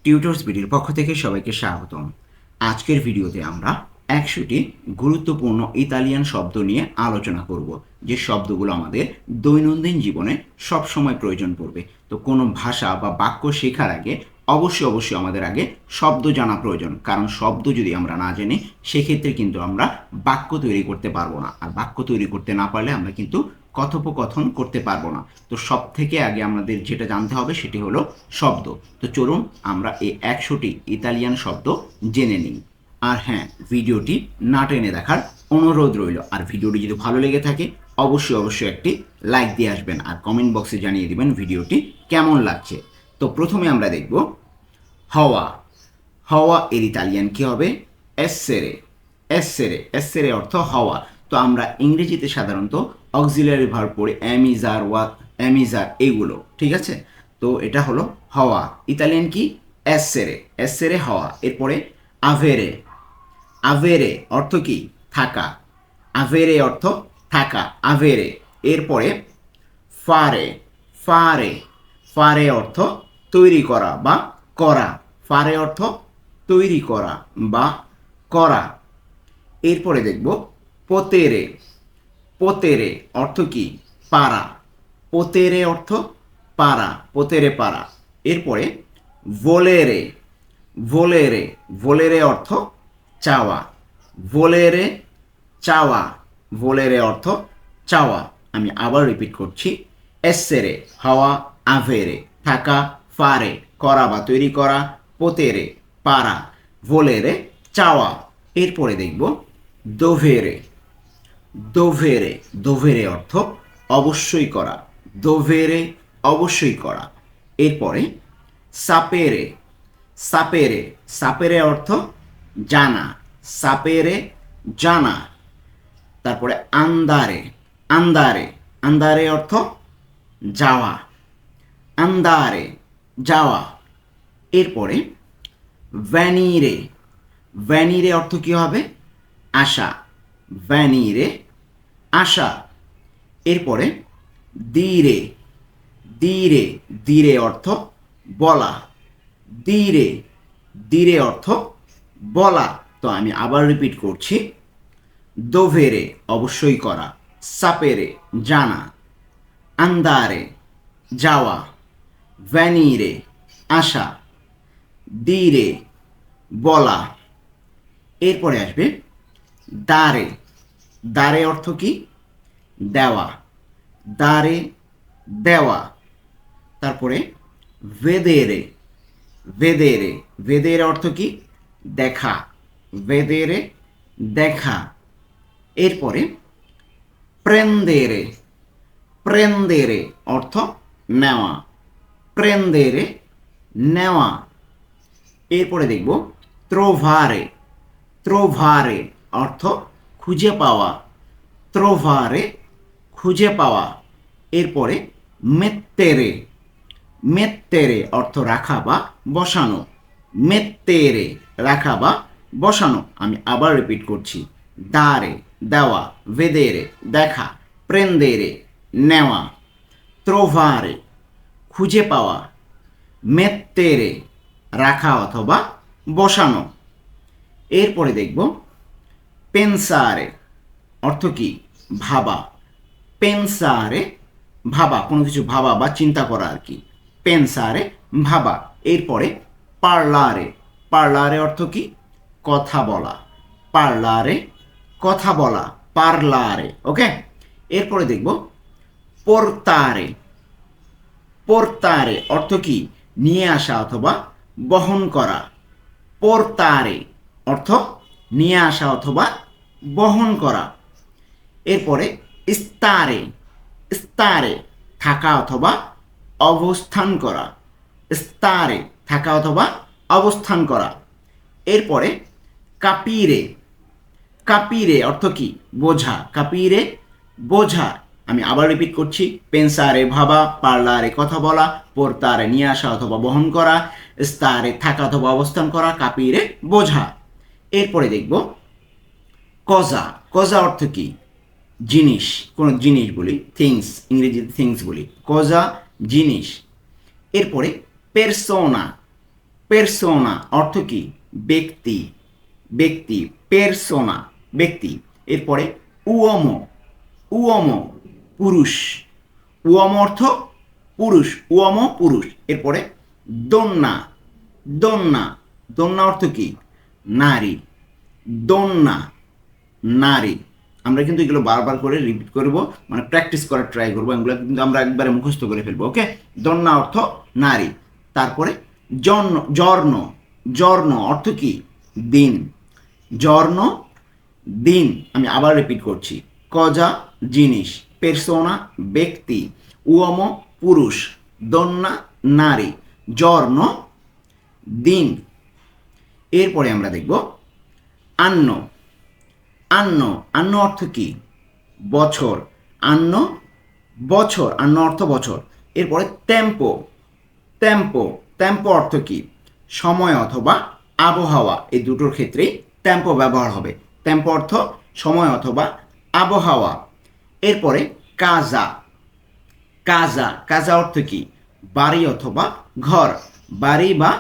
Tutors বিডির পক্ষ থেকে সবাইকে স্বাগতম। আজকের ভিডিওতে আমরা 100টি গুরুত্বপূর্ণ ইতালিয়ান শব্দ নিয়ে আলোচনা করব, যে শব্দগুলো আমাদের দৈনন্দিন জীবনে সবসময় প্রয়োজন পড়বে। তো কোনো ভাষা বা বাক্য শেখার আগে অবশ্যই আমাদের আগে শব্দ জানা প্রয়োজন, কারণ শব্দ যদি আমরা না জানি সেক্ষেত্রে কিন্তু আমরা বাক্য তৈরি করতে পারবো না, আর বাক্য তৈরি করতে না পারলে আমরা কিন্তু কথোপকথন করতে পারবো না। তো সব থেকে আগে আমাদের যেটা জানতে হবে সেটি হলো শব্দ। তো চলুন আমরা এই 100টি ইতালিয়ান শব্দ জেনে নিই। আর হ্যাঁ, ভিডিওটি না টেনে দেখার অনুরোধ রইল। আর ভিডিওটি যদি ভালো লেগে থাকে অবশ্যই একটি লাইক দিয়ে আসবেন, আর কমেন্ট বক্সে জানিয়ে দিবেন ভিডিওটি কেমন লাগছে। তো প্রথমে আমরা দেখব হওয়া। হওয়া এর ইতালিয়ান কী হবে? এসেরে। এসেরে অর্থ হওয়া। তো আমরা ইংরেজিতে সাধারণত অক্সিলারি ভার্ব পড়ি, অ্যামিজার, অ্যামিজার, এইগুলো, ঠিক আছে? তো এটা হলো হওয়া। ইতালিয়ান কি? এসেরে হওয়া। এরপরে আভেরে। আভেরে অর্থ কি? থাকা। আভেরে অর্থ থাকা, আভেরে। এরপরে ফারে। ফারে ফারে অর্থ তৈরি করা বা করা। ফারে অর্থ তৈরি করা বা করা। এরপরে দেখব পোতেরে। পোতেরে অর্থ কি? পারা। পোতেরে অর্থ পারা, পোতেরে পারা। এরপরে ভোলেরে। ভোলেরে ভোলেরে অর্থ চাওয়া। ভোলেরে চাওয়া। ভোলেরে অর্থ চাওয়া। আমি আবার রিপিট করছি। এসেরে হওয়া, আভেরে থাকা, ফারে করা বা তৈরি করা, পোতেরে পারা, ভোলেরে চাওয়া। এরপরে দেখব দোভেরে। দোভেরে দোভেরে অর্থ অবশ্যই করা। দোভেরে অবশ্যই করা। এরপরে সাপেরে। সাপেরে সাপেরে অর্থ জানা। সাপেরে জানা। তারপরে আন্দারে। আন্দারে আন্দারে অর্থ যাওয়া। আন্দারে যাওয়া। এরপরে ভ্যানিরে। ভ্যানিরে অর্থ কী হবে? আশা। ভ্যানিরে আশা। এরপরে দিরে। দিরে দিরে অর্থ বলা। দিরে দিরে অর্থ বলা। তো আমি আবার রিপিট করছি। দোভেরে অবশ্যই করা, সাপেরে জানা, আন্দারে যাওয়া, ভ্যানিরে আসা, দিরে বলা। এরপরে আসবে দারে। দারে অর্থ কি? দেওয়া। দারে দেওয়া। তারপরে ভেদেরে। ভেদেরে ভেদের অর্থ কি? দেখা। ভেদেরে দেখা। এরপরে প্রেন্দেরে। প্রেন্দেরে অর্থ নেওয়া। প্রেন্দেরে নেওয়া। এরপরে দেখব ত্রোভারে। ত্রোভারে অর্থ খুঁজে পাওয়া। ত্রোভারে খুঁজে পাওয়া। এরপরে মেত্তেরে। মেত্তেরে অর্থ রাখা বা বসানো। মেত্তেরে রাখা বা বসানো। আমি আবার রিপিট করছি। দারে দেওয়া, ভেদেরে দেখা, প্রেন্দেরে নেওয়া, ত্রোভারে খুঁজে পাওয়া, মেত্তেরে রাখা অথবা বসানো। এরপরে দেখব পেনসারে। অর্থ কি? ভাবা। পেনসারে ভাবা, কোনো কিছু ভাবা বা চিন্তা করা আর কি। পেনসারে ভাবা। এরপরে পার্লারে। পার্লারে অর্থ কি? কথা বলা। পার্লারে কথা বলা, পার্লারে। ওকে। এরপরে দেখব পোর্তারে। পোর্তারে অর্থ কি? নিয়ে আসা অথবা বহন করা। পোর্তারে অর্থ নিয়ে আসা অথবা বহন করা। এরপরে স্তারে। স্তারে থাকা অথবা অবস্থান করা। স্তারে থাকা অথবা অবস্থান করা। এরপরে কাপিরে। কাপিরে অর্থ কি? বোঝা। কাপিরে বোঝা। আমি আবার রিপিট করছি। পেনসারে ভাবা, পার্লারে কথা বলা, পোর্তারে নিয়ে আসা অথবা বহন করা, স্তারে থাকা অথবা অবস্থান করা, কাপিরে বোঝা। এরপরে দেখব কজা। কজা অর্থ কি? জিনিস। কোনো জিনিস বলি, থিংস, ইংরেজিতে থিংস বলি। কজা জিনিস। এরপরে পেরসোনা। পেরসোনা অর্থ কি ব্যক্তি, ব্যক্তি, পেরসোনা ব্যক্তি। এরপরে উওমো, উওমো পুরুষ, উওমো অর্থ পুরুষ, উওমো পুরুষ। এরপরে দন্না, দন্না, দন্না অর্থ কি নারী, দন্না নারী। আমরা কিন্তু এগুলো বারবার করে রিপিট করব, মানে প্র্যাকটিস করার ট্রাই করবো, এগুলো কিন্তু আমরা একবারে মুখস্থ করে ফেলবো। ওকে, দন্না অর্থ নারী। তারপরে জর্ণ, জর্ণ, জর্ণ অর্থ কি দিন, জর্ণ দিন। আমি আবার রিপিট করছি, কজা জিনিস, পেরসোনা ব্যক্তি, উওমো পুরুষ, দন্না নারী, জর্ণ দিন। এরপরে আমরা দেখব আন্ন, আন্ন, আন্ন অর্থ কি বছর, আন্ন বছর, আন্ন অর্থ বছর। এরপরে টেম্পো, টেম্পো, টেম্পো অর্থ কি সময় অথবা আবহাওয়া, এই দুটোর ক্ষেত্রেই টেম্পো ব্যবহার হবে। টেম্পো অর্থ সময় অথবা আবহাওয়া। এরপরে কাজা, কাজা, কাজা অর্থ কি বাড়ি অথবা ঘর, বাড়ি বা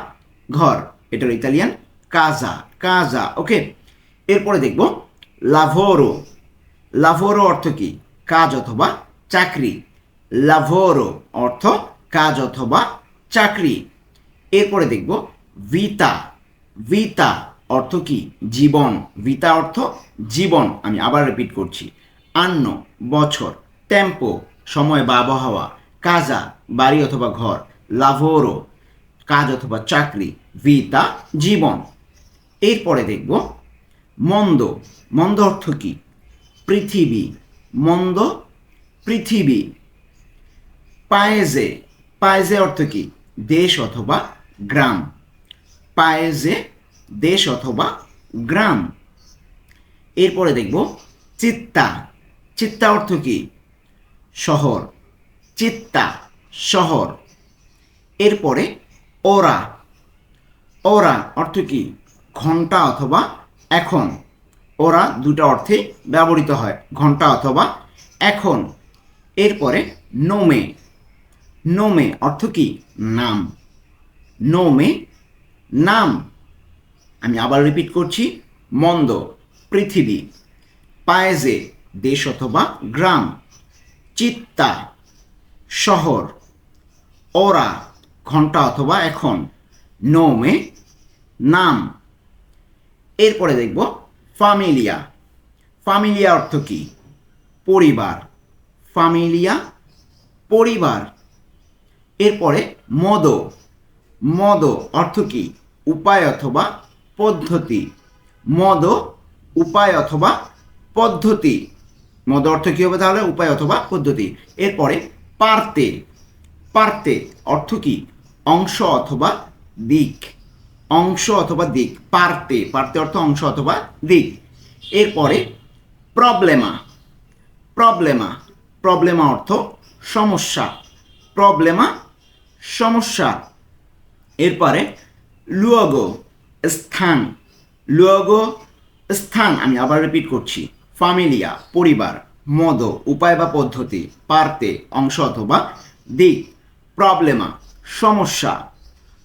ঘর, এটার ইতালিয়ান কাজা, কাজা। ওকে, এরপরে দেখব লাভোরো, লাভোরো অর্থ কি কাজ অথবা চাকরি, লাভোরো অর্থ কাজ অথবা চাকরি। এরপরে দেখব ভিতা, ভিতা অর্থ কি জীবন, ভিতা অর্থ জীবন। আমি আবার রিপিট করছি, আন্ন বছর, টেম্পো সময় বা আবহাওয়া, কাজা বাড়ি অথবা ঘর, লাভোরো কাজ অথবা চাকরি, ভিতা জীবন। এরপরে দেখব মন্দ, মন্দ অর্থ কি পৃথিবী, মন্দ পৃথিবী। পায়েজে, পায়েজে অর্থ কি দেশ অথবা গ্রাম, পায়েজে দেশ অথবা গ্রাম। এরপরে দেখব চিত্তা, চিত্তা অর্থ কি শহর, চিত্তা শহর। এরপরে ওরা, ওরা অর্থ কি ঘন্টা অথবা এখন, ওরা দুটো অর্থে ব্যবহৃত হয়, ঘন্টা অথবা এখন। এরপরে নোমে, নোমে অর্থ কি নাম, নোমে নাম। আমি আবার রিপিট করছি, মন্দ পৃথিবী, পায়েজে দেশ অথবা গ্রাম, চিত্তা শহর, ওরা ঘন্টা অথবা এখন, নোমে নাম। এরপরে দেখব ফামিলিয়া, ফামিলিয়া অর্থ কি পরিবার, ফামিলিয়া পরিবার। এরপরে মদো, মদো অর্থ কি উপায় অথবা পদ্ধতি, মদো উপায় অথবা পদ্ধতি, মদ অর্থ কি হবে তাহলে উপায় অথবা পদ্ধতি। এরপরে পারতে, পারতে অর্থ কি অংশ অথবা দিক, অংশ অথবা দিক, পারতে, পারতে অর্থ অংশ অথবা দিক। এরপরে প্রবলেমা, প্রবলেমা, প্রবলেমা অর্থ সমস্যা, প্রবলেমা সমস্যা। এরপরে লুয়োগো স্থান, লুয়োগো স্থান। আমি আবার রিপিট করছি, ফামিলিয়া পরিবার, মদো উপায় বা পদ্ধতি, পারতে অংশ অথবা দিক, প্রবলেমা সমস্যা,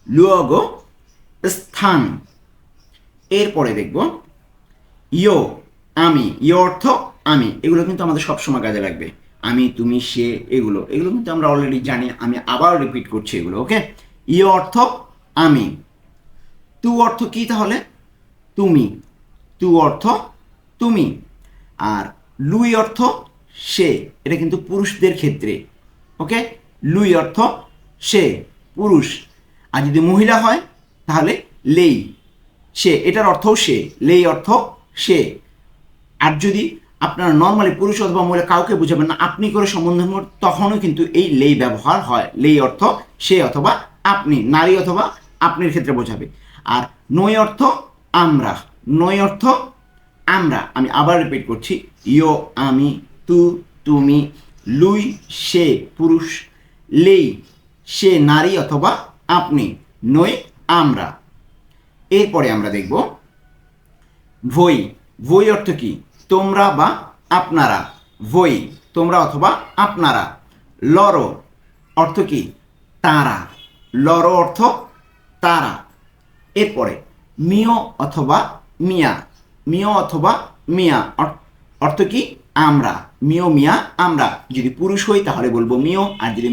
লুয়োগো স্থান। এরপরে দেখব ইয়ো, আমি, ইয়ো অর্থ আমি, এগুলো কিন্তু আমাদের সবসময় কাজে লাগবে, আমি তুমি সে, এগুলো এগুলো কিন্তু আমরা অলরেডি জানি, আমি আবার রিপিট করছি এগুলো। ওকে, ইয়ো অর্থ আমি। তু অর্থ কি তাহলে তুমি, তু অর্থ তুমি। আর লুই অর্থ সে, এটা কিন্তু পুরুষদের ক্ষেত্রে। ওকে, লুই অর্থ সে পুরুষ। আর যদি মহিলা হয় তাহলে লেই, সে, এটার অর্থও সে, লেই অর্থ সে। আর যদি আপনারা নর্মালি পুরুষ অথবা মহিলা কাউকে বুঝাবেন না, আপনি করে সম্বোধন তখনও কিন্তু এই লেই ব্যবহার হয়, লেই অর্থ সে অথবা আপনি, নারী অথবা আপনির ক্ষেত্রে বোঝাবে। আর নই অর্থ আমরা, নই অর্থ আমরা। আমি আবার রিপিট করছি, ইয়ো আমি, তু তুমি, লুই সে পুরুষ, লেই সে নারী অথবা আপনি, নই আমরা। এরপরে আমরা দেখব ভই, ভই অর্থ কি তোমরা বা আপনারা, ভই তোমরা অথবা আপনারা। লরো অর্থ কি তারা, লরো অর্থ তারা, এরপরে মিও অথবা মিয়া, মিও অথবা মিয়া অর্থ কি আমরা, মিও মিয়া আমরা। যদি পুরুষ হই তাহলে বলবো মিও, আর যদি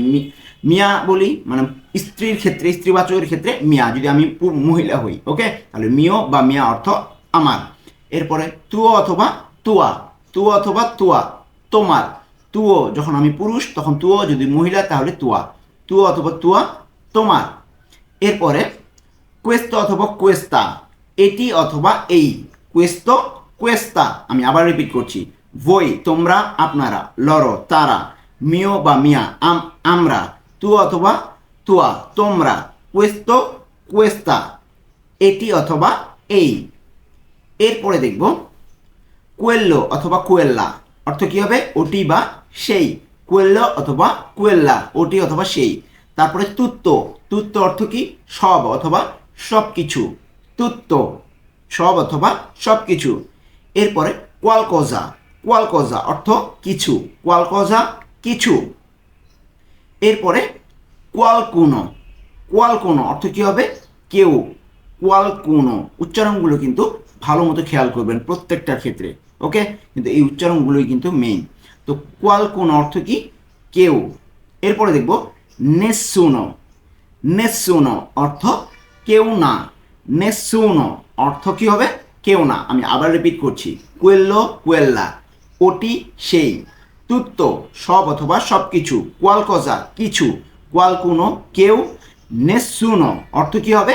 মিয়া বলি মানে স্ত্রীর ক্ষেত্রে, স্ত্রীবাচকের ক্ষেত্রে মিয়া, যদি আমি মহিলা হই ওকে, তাহলে মিও বা মিয়া অর্থ আমার। এরপরে তুও অথবা তুয়া, তুও অথবা তুয়া তোমার, তুও যখন আমি পুরুষ তখন তুও, যদি মহিলা তাহলে তুয়া, তুও অথবা তুয়া তোমার। এরপরে কোয়েস্তো অথবা কোয়েস্তা, এটি অথবা এই, কোয়েস্তো কোয়েস্তা। আমি আবার রিপিট করছি, voi তোমরা আপনারা, লরো তারা, মিও বা মিয়া আমরা, তু অথবা তুয়া তোমরা, কোয়েস্তো কোয়েস্তা এটি অথবা এই। এরপরে দেখব কোয়েল্লো অথবা কোয়েল্লা, অর্থ কি হবে ওটি বা সেই, কোয়েল্লো অথবা কোয়েল্লা ওটি অথবা সেই। তারপরে তুত্তো, তুত্তো অর্থ কি সব অথবা সব কিছু, তুত্তো সব অথবা সব কিছু। এরপরে কোয়ালকোজা, কোয়ালকোজা অর্থ কিছু, কোয়ালকোজা কিছু। এরপরে কোয়ালকুনো, কোয়ালকুনো অর্থ কি হবে কেউ, কোয়ালকুনো। উচ্চারণগুলো কিন্তু ভালো মতো খেয়াল করবেন প্রত্যেকটার ক্ষেত্রে ওকে, কিন্তু এই উচ্চারণগুলোই কিন্তু মেইন। তো কোয়ালকুনো অর্থ কি কেউ। এরপরে দেখব নেসুনো, নেসুনো অর্থ কেউ না, নেসুনো অর্থ কি হবে কেউ না। আমি আবার রিপিট করছি, কোয়েল্লো কোয়েল্লা ওটি সেই, তুত্তো সব অথবা সব কিছু, কোয়ালকোজা কিছু, কোয়ালকুনো কেউ, নেসুনো অর্থ কি হবে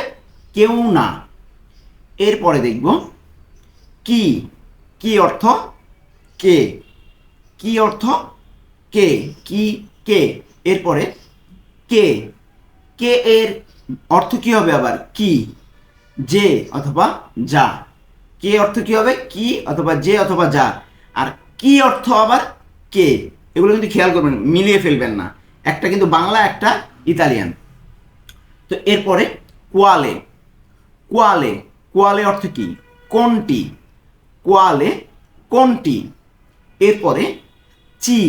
কেউ না। এরপরে দেখব কি, কি অর্থ কে, কি অর্থ কে, কি কে। এরপরে কে, কে এর অর্থ কি হবে আবার কি, যে অথবা যা, কে অর্থ কি হবে কি অথবা যে অথবা যা। আর কি অর্থ আবার কে, এগুলো কিন্তু খেয়াল করবেন, মিলিয়ে ফেলবেন না, একটা কিন্তু বাংলা একটা ইতালিয়ান। তো এরপরে কোয়ালে, কোয়ালে, কোয়ালে অর্থ কি কোনটি, কোয়ালে কোনটি। এরপরে চি,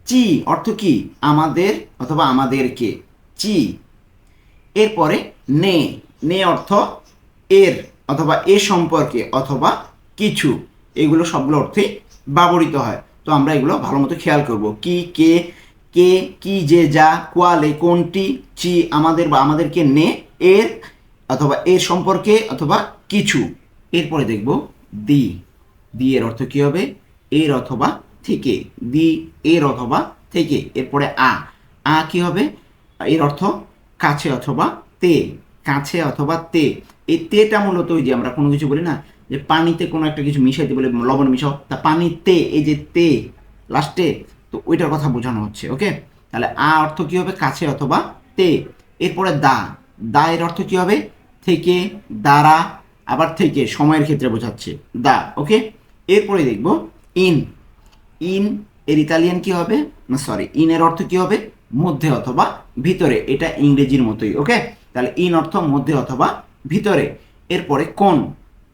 চি অর্থ কি আমাদের অথবা আমাদেরকে, চি। এরপরে নে, নে অর্থ এর অথবা এ সম্পর্কে অথবা কিছু, এগুলো সবগুলো অর্থেই ব্যবহৃত হয়। তো আমরা এগুলো ভালো মতো খেয়াল করব, কি কে, কে কি যে যা, কোয়ালে কোনটি, চি আমাদের বা আমাদেরকে, নে এর অথবা এর সম্পর্কে অথবা কিছু। এরপরে দেখব দি, দি এর অর্থ কি হবে এর অথবা থেকে, দি এর অথবা থেকে। এরপরে আ, আ কি হবে এর অর্থ কাছে অথবা তে, কাছে অথবা তে। এই তেটা মূলত ওই যে আমরা কোনো কিছু বলি না যে পানিতে কোনো একটা কিছু মিশাইতে বলে লবণ মিশাও, তা পানিতে এই যে তে লাস্টে, তো ওইটার কথা বোঝানো হচ্ছে ওকে। তাহলে আ অর্থ কি হবে কাছে অথবা তে। এরপরে দা, দা এর অর্থ কি হবে থেকে, দ্বারা, আবার থেকে সময়ের ক্ষেত্রে বোঝাচ্ছে দা ওকে। এরপরে দেখব ইন, ইন এর ইতালিয়ান কি হবে না সরি, ইন এর অর্থ কি হবে মধ্যে অথবা ভিতরে, এটা ইংরেজির মতোই ওকে। তাহলে ইন অর্থ মধ্যে অথবা ভিতরে। এরপরে কোন,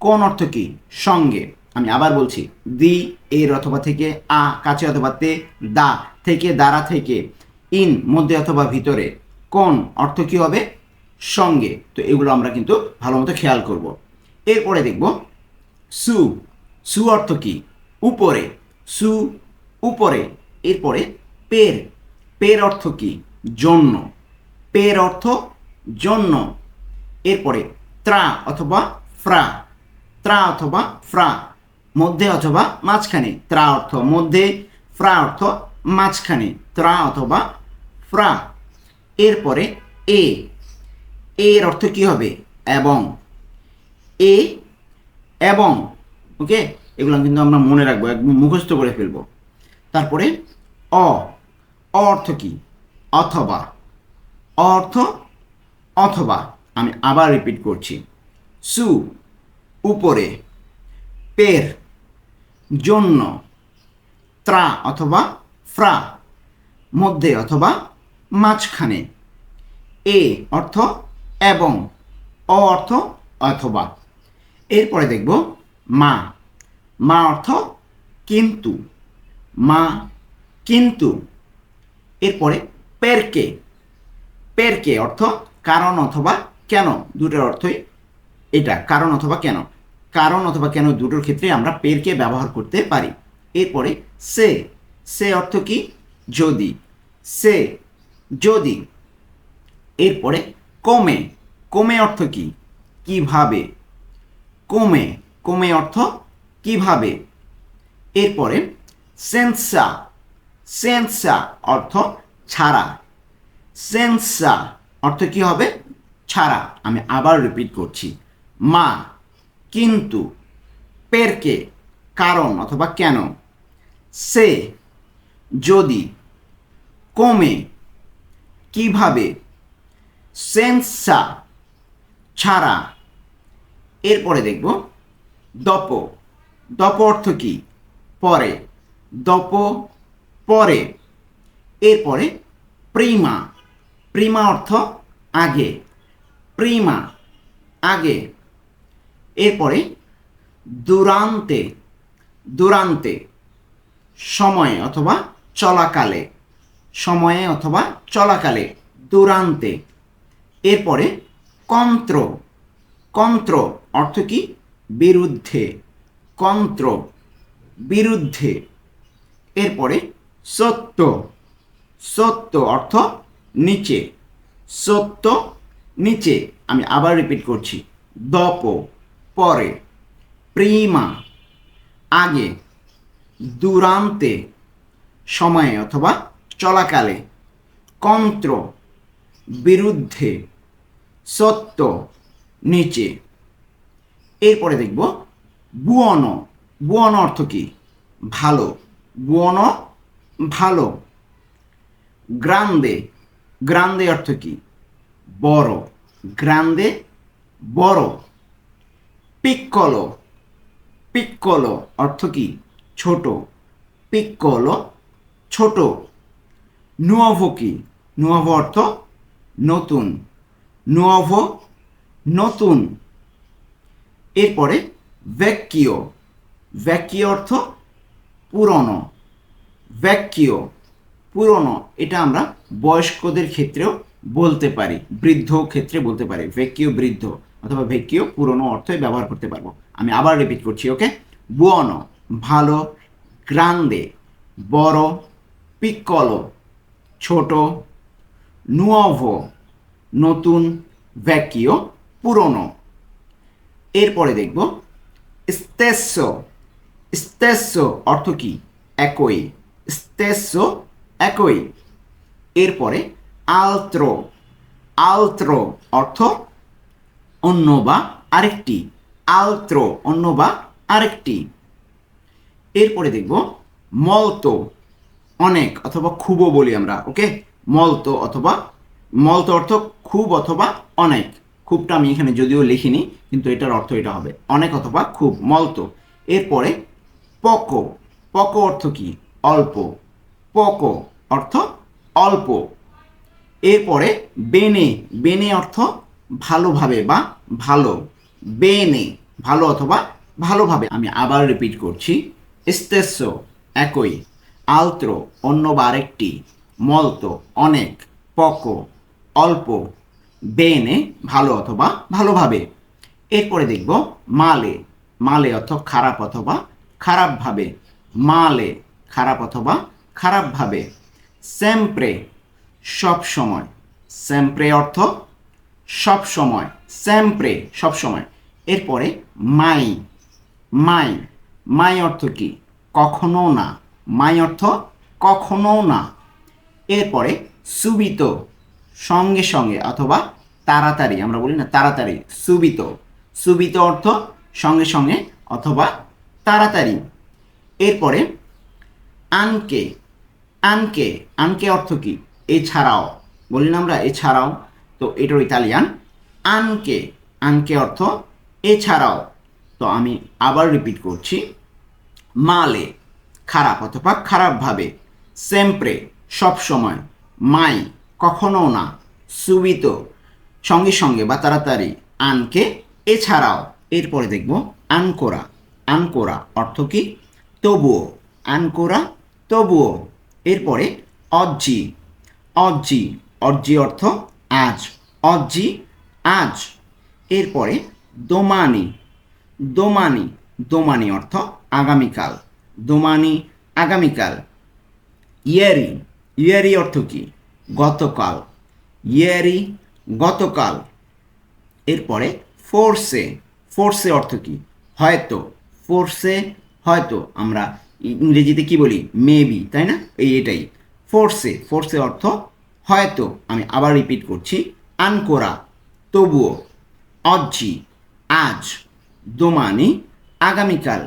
কোন অর্থ কি সঙ্গে। আমি আবার বলছি, দি এর অথবা থেকে, আ কাছে অথবা তে, দা থেকে দ্বারা থেকে, ইন মধ্যে অথবা ভিতরে, কোন অর্থ কি হবে সঙ্গে। তো এগুলো আমরা কিন্তু ভালো মতো খেয়াল করব। এরপরে দেখব সু, সু অর্থ কি উপরে, সু উপরে। এরপরে পের, পের অর্থ কি জন্য, পের অর্থ জন্য। এরপরে ত্রা অথবা ফ্রা, ত্রা অথবা ফ্রা মধ্যে অথবা মাঝখানে, ত্রা অর্থ মধ্যে, ফ্রা অর্থ মাঝখানে, ত্রা অথবা ফ্রা। এরপরে এ, এর অর্থ কি হবে এবং, এ এবং ওকে, এগুলো কিন্তু আমরা মনে রাখবো, একদম মুখস্থ করে ফেলবো। তারপরে অ, অর্থ কি অথবা, অর্থ অথবা। আমি আবার রিপিট করছি, সু উপরে, পের জন্য, ত্রা অথবা ফ্রা মধ্যে অথবা মাঝখানে, এ অর্থ এবং, অ অর্থ অথবা। এরপরে দেখব মা, মা অর্থ কিন্তু, মা কিন্তু। এরপরে পেরকে, পেরকে অর্থ কারণ অথবা কেন, দুটোর অর্থই এটা কারণ অথবা কেন, কারণ অথবা কেন দুটোর ক্ষেত্রে আমরা পেরকে ব্যবহার করতে পারি। এরপরে সে, সে অর্থ কি? যদি, সে যদি। এরপরে কমে, কমে অর্থ কি? কিভাবে, কমে, কমে অর্থ কিভাবে। এরপরে সেন্সা, সেন্সা অর্থ ছাড়া, সেন্সা অর্থ কি হবে? ছাড়া। আমি আবার রিপিট করছি, মা, কিন্তু, পেরকে কারণ অথবা কেন, সে যদি, কমে কিভাবে, সেন্সা ছাড়া। এরপরে দেখব দপ, দপ অর্থ কি? পরে, দপ পরে। এরপরে প্রিমা, প্রিমা অর্থ আগে, প্রিমা আগে। এরপরে দুরান্তে, দুরান্তে সময়ে অথবা চলাকালে, সময়ে অথবা চলাকালে, দুরান্তে। এরপরে কন্ত্র, কন্ত্র অর্থ কি? বিরুদ্ধে, কন্ত্র বিরুদ্ধে। এরপরে সত্য, সত্য অর্থ নিচে, সত্য নিচে। আমি আবার রিপিট করছি, দপ পরে, প্রিমা আগে, দুরান্তে সময়ে অথবা চলাকালে, কন্ত্র বিরুদ্ধে, সত্য নিচে। এরপরে দেখব বুয়ন, বুয়ন অর্থ কি? ভালো, বুয়ন ভালো। গ্রান্দে, গ্রান্দে অর্থ কি? বড়, গ্রান্দে বড়। পিক্কলো, পিক্কলো অর্থ কি? ছোট, পিক্কলো ছোট। নুয়োভো কি? নুয়োভো অর্থ নতুন, নুয়োভো নতুন। এরপরে ভেক্কিও, ভেক্কিও অর্থ পুরনো, ভেক্কিও পুরনো। এটা আমরা বয়স্কদের ক্ষেত্রেও বলতে পারি, বৃদ্ধ ক্ষেত্রে বলতে পারি, ভেক্কিও বৃদ্ধ অথবা ভেক্কিও পুরনো অর্থে ব্যবহার করতে পারবো। আমি আবার রিপিট করছি, ওকে? বুয়নো ভালো, গ্রান্দে বড়, পিক্কলো ছোট, নুয়োভো নতুন, ভেক্কিও পুরনো। এরপরে দেখব স্তেসো, স্তেসো অর্থ কি? একই, স্তেসো একই। এরপরে আলত্রো, আলত্রো অর্থ অন্য বা আরেকটি, আলত্রো অন্য বা আরেকটি। এরপরে দেখব মলতো, অনেক অথবা খুবও বলি আমরা, ওকে? মলতো অথবা, মলতো অর্থ খুব অথবা অনেক। খুবটা আমি এখানে যদিও লিখিনি, কিন্তু এটার অর্থ এটা হবে অনেক অথবা খুব, মলতো। এরপরে পকো, পকো অর্থ কি? অল্প, পকো অর্থ অল্প। এরপরে বেনে, বেনে অর্থ ভালোভাবে বা ভালো, বেনে ভালো অথবা ভালোভাবে। আমি আবার রিপিট করছি, স্টেসো একই, আলত্রো অন্য বা আরেকটি, মলতো অনেক, পকো অল্প, বেনে ভালো অথবা ভালোভাবে। এরপরে দেখব মালে, মালে অর্থ খারাপ অথবা খারাপভাবে, মালে খারাপ অথবা খারাপভাবে। সেম্প্রে সব সময়, সেম্প্রে অর্থ সব সময়, সেম্প্রে সব সময়। এরপরে মাই, মাই, মাই অর্থ কি? কখনো না, মাই অর্থ কখনো না। এরপরে সুবিত সঙ্গে সঙ্গে অথবা তাড়াতাড়ি, আমরা বলি না তাড়াতাড়ি, সুবিত, সুবিত অর্থ সঙ্গে সঙ্গে অথবা তাড়াতাড়ি। এরপরে আনকে, আনকে, আনকে অর্থ কি? এছাড়াও, বলি না আমরা এছাড়াও, তো এটার ইতালিয়ান আনকে, আনকে অর্থ এছাড়াও। তো আমি আবার রিপিট করছি, মালে খারাপ অথবা খারাপভাবে, সেম্প্রে সব সময়, মাই কখনো না, সুবিত সঙ্গে সঙ্গে বা তাড়াতাড়ি, আনকে এছাড়াও। এরপরে দেখব আনকোরা, আনকোরা অর্থ কি? তবুও, আনকোরা তবুও। এরপরে অজ্জি, অজ্জি, অজ্জি অর্থ আজ, অজ্জি আজ। এরপরে দোমানি, দোমানি, দোমানি অর্থ আগামীকাল, দোমানি আগামীকাল। ইয়েরি, ইয়েরি অর্থ কি? গতকাল, ইয়েরি গতকাল। এরপরে ফোর্সে, ফোর্সে অর্থ কি? হয়তো, ফোর্সে হয়তো, আমরা ইংরেজিতে কি বলি? মেবি, তাই না? এটাই ফোর্সে, ফোর্সে অর্থ হয়তো। আমি আবার রিপিট করছি, আনকোরা তবুও, অজ্জি আজ, দোমানি আগামীকাল,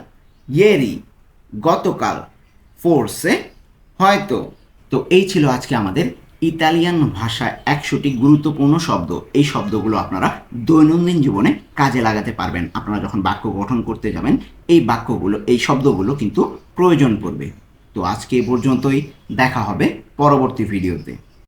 ইয়েরি গতকাল, ফোর্সে হয়তো। তো এই ছিল আজকে আমাদের ইতালিয়ান ভাষায় 100টি গুরুত্বপূর্ণ শব্দ। এই শব্দগুলো আপনারা দৈনন্দিন জীবনে কাজে লাগাতে পারবেন। আপনারা যখন বাক্য গঠন করতে যাবেন এই বাক্যগুলো, এই শব্দগুলো কিন্তু প্রয়োজন পড়বে। তো আজকে এ পর্যন্তই, দেখা হবে পরবর্তী ভিডিওতে।